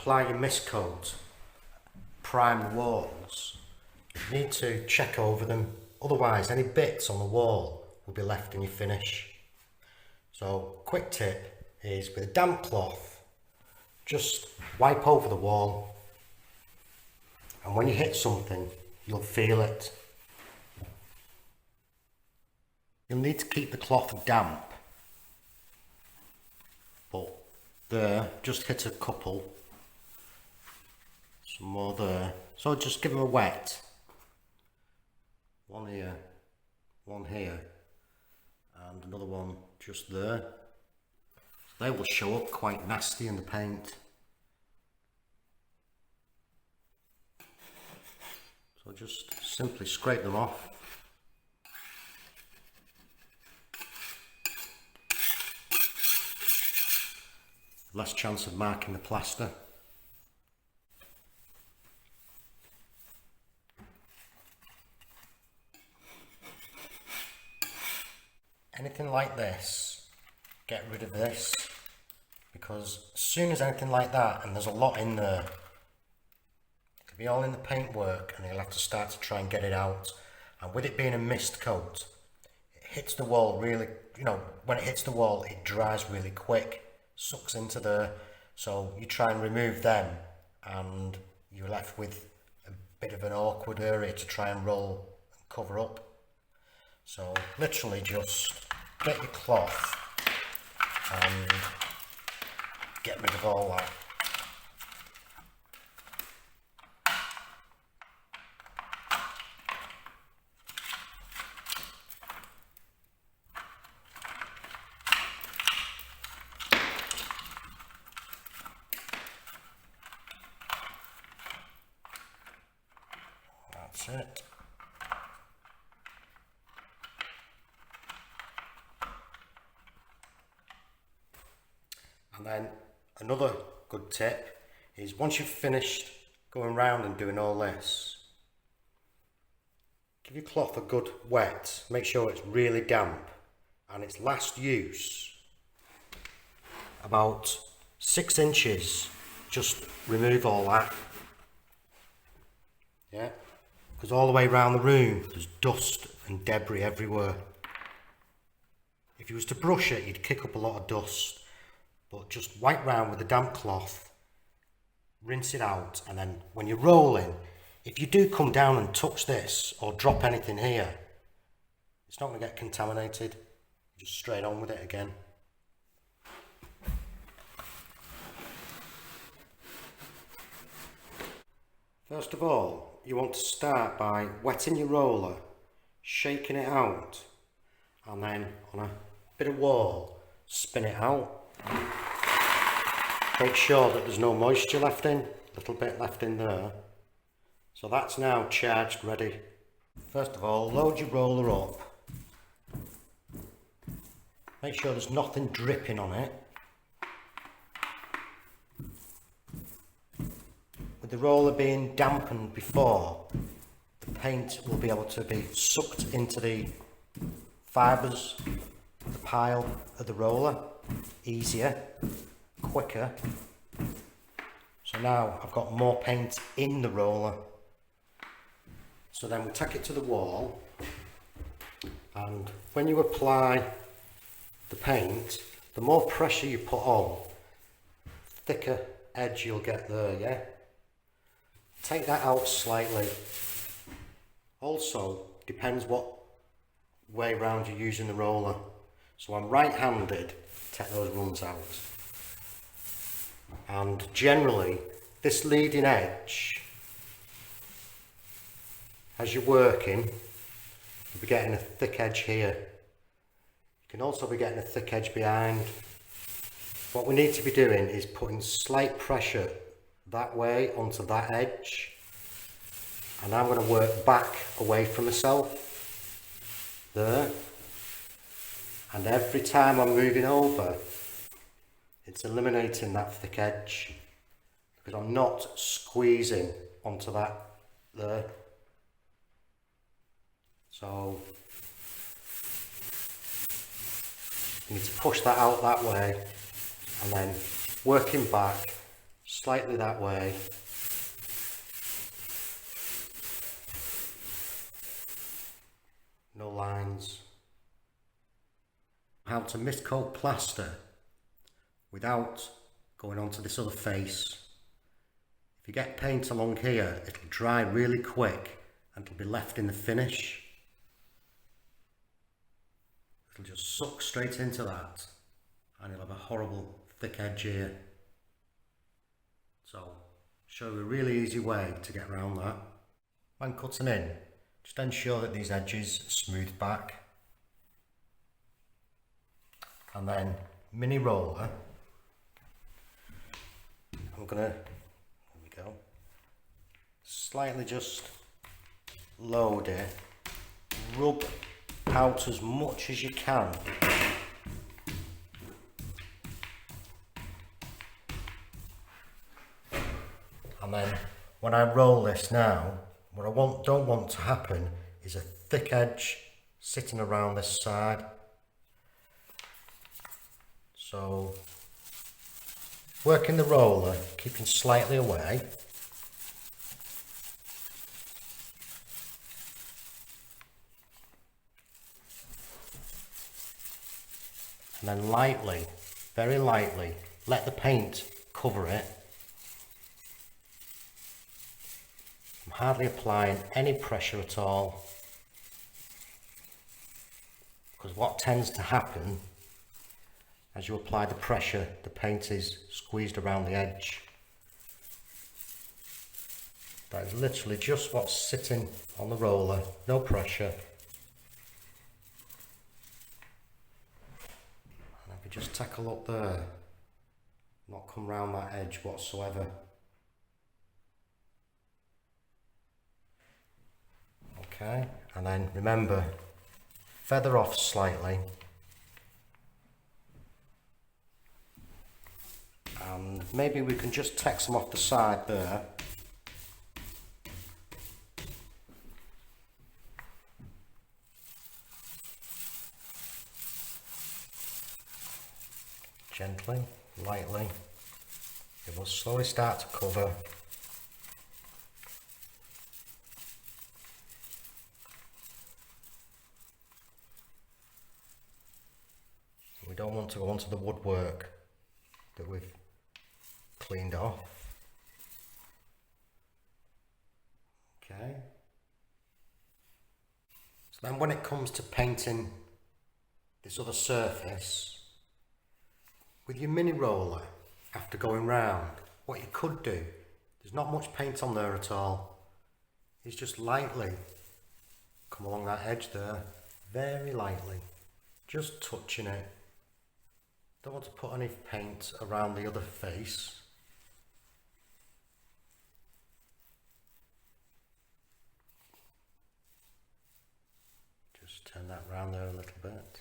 apply your mist coat, prime the walls, you need to check over them, otherwise any bits on the wall will be left in your finish. So quick tip is, with a damp cloth, just wipe over the wall, and when you hit something you'll feel it. You'll need to keep the cloth damp, but there, just hit a couple, some more there, so just give them a wet. One here, one here, and another one just there. They will show up quite nasty in the paint. So just simply scrape them off. Less chance of marking the plaster. Anything like this, get rid of this, because as soon as anything like that, and there's a lot in there, it could be all in the paintwork and you'll have to start to try and get it out. And with it being a mist coat, it hits the wall really, when it hits the wall it dries really quick, sucks into there, so you try and remove them and you're left with a bit of an awkward area to try and roll and cover up. So literally just get your cloth and get rid of all that. That's it. And then another good tip is, once you've finished going round and doing all this, give your cloth a good wet, make sure it's really damp, and its last use about 6 inches, just remove all that, yeah, because all the way around the room there's dust and debris everywhere. If you was to brush it you'd kick up a lot of dust. But just wipe round with a damp cloth, rinse it out, and then when you're rolling, if you do come down and touch this or drop anything here, it's not going to get contaminated. Just straight on with it again. First of all, you want to start by wetting your roller, shaking it out, and then on a bit of wall, spin it out. Make sure that there's no moisture left in, a little bit left in there. So that's now charged, ready. First of all, load your roller up. Make sure there's nothing dripping on it. With the roller being dampened before, the paint will be able to be sucked into the fibres, the pile of the roller, easier, quicker. So now I've got more paint in the roller. So then we take it to the wall, and when you apply the paint, the more pressure you put on, thicker edge you'll get there, yeah? Take that out slightly. Also, depends what way round you're using the roller. So I'm right-handed, take those runs out. And generally, this leading edge, as you're working, you'll be getting a thick edge here. You can also be getting a thick edge behind. What we need to be doing is putting slight pressure that way onto that edge. And I'm going to work back away from myself. There. And every time I'm moving over, it's eliminating that thick edge, because I'm not squeezing onto that there. So you need to push that out that way, and then working back, slightly that way. No lines. How to mist coat plaster without going onto this other face. If you get paint along here, it'll dry really quick and it'll be left in the finish. It'll just suck straight into that and you'll have a horrible thick edge here. So, show you a really easy way to get around that. When cutting in, just ensure that these edges are smoothed back. And then, mini roller. I'm gonna, there we go, slightly just load it, rub out as much as you can. And then when I roll this now, what I don't want to happen is a thick edge sitting around this side. So working the roller, keeping slightly away. And then lightly, very lightly, let the paint cover it. I'm hardly applying any pressure at all, because what tends to happen as you apply the pressure, the paint is squeezed around the edge. That is literally just what's sitting on the roller, no pressure. And if you just tackle up there, not come round that edge whatsoever. Okay, and then remember, feather off slightly. And maybe we can just tack some off the side there. Gently, lightly. It will slowly start to cover. We don't want to go onto the woodwork that we've cleaned off. Okay. So then when it comes to painting this other surface, with your mini roller, after going round, what you could do, there's not much paint on there at all, is just lightly come along that edge there, very lightly, just touching it. Don't want to put any paint around the other face. Just turn that round there a little bit.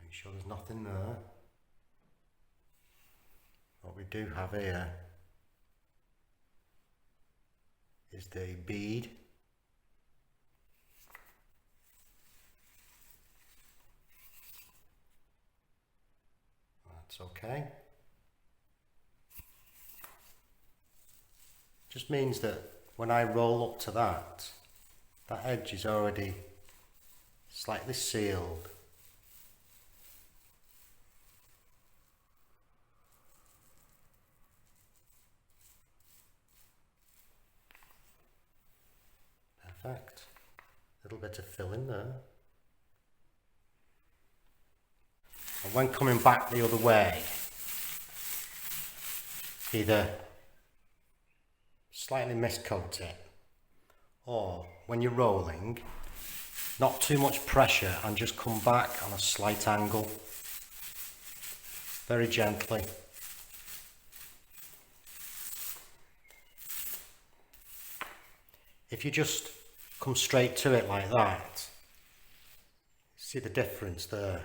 Make sure there's nothing there. What we do have here is the bead. That's okay. Just means that when I roll up to that, that edge is already slightly sealed. Perfect. A little bit of fill in there. And when coming back the other way, either slightly miscoat it, or when you're rolling, not too much pressure and just come back on a slight angle, very gently. If you just come straight to it like that, see the difference there?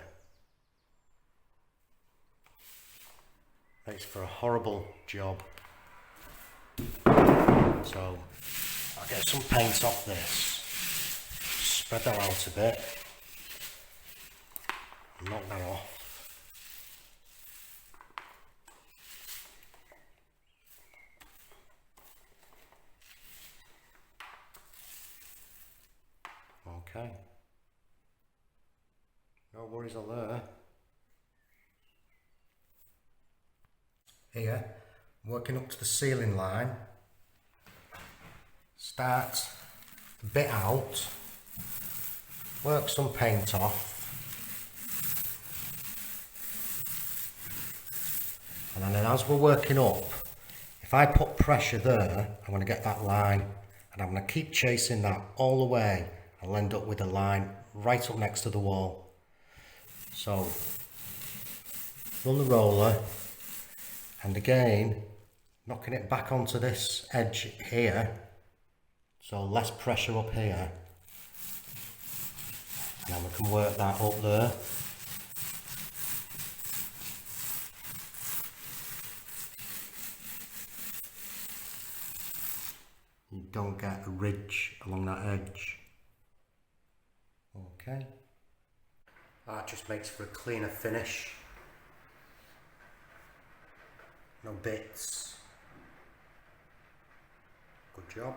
Makes for a horrible job. So I'll get some paint off this, spread that out a bit, knock that off. Okay. No worries are there. Here, working up to the ceiling line. Start a bit out. Work some paint off. And then as we're working up, if I put pressure there, I'm going to get that line. And I'm going to keep chasing that all the way. I'll end up with a line right up next to the wall. So, run the roller. And again, knocking it back onto this edge here. So less pressure up here. And then we can work that up there. You don't get a ridge along that edge. Okay. That just makes for a cleaner finish. No bits. Good job.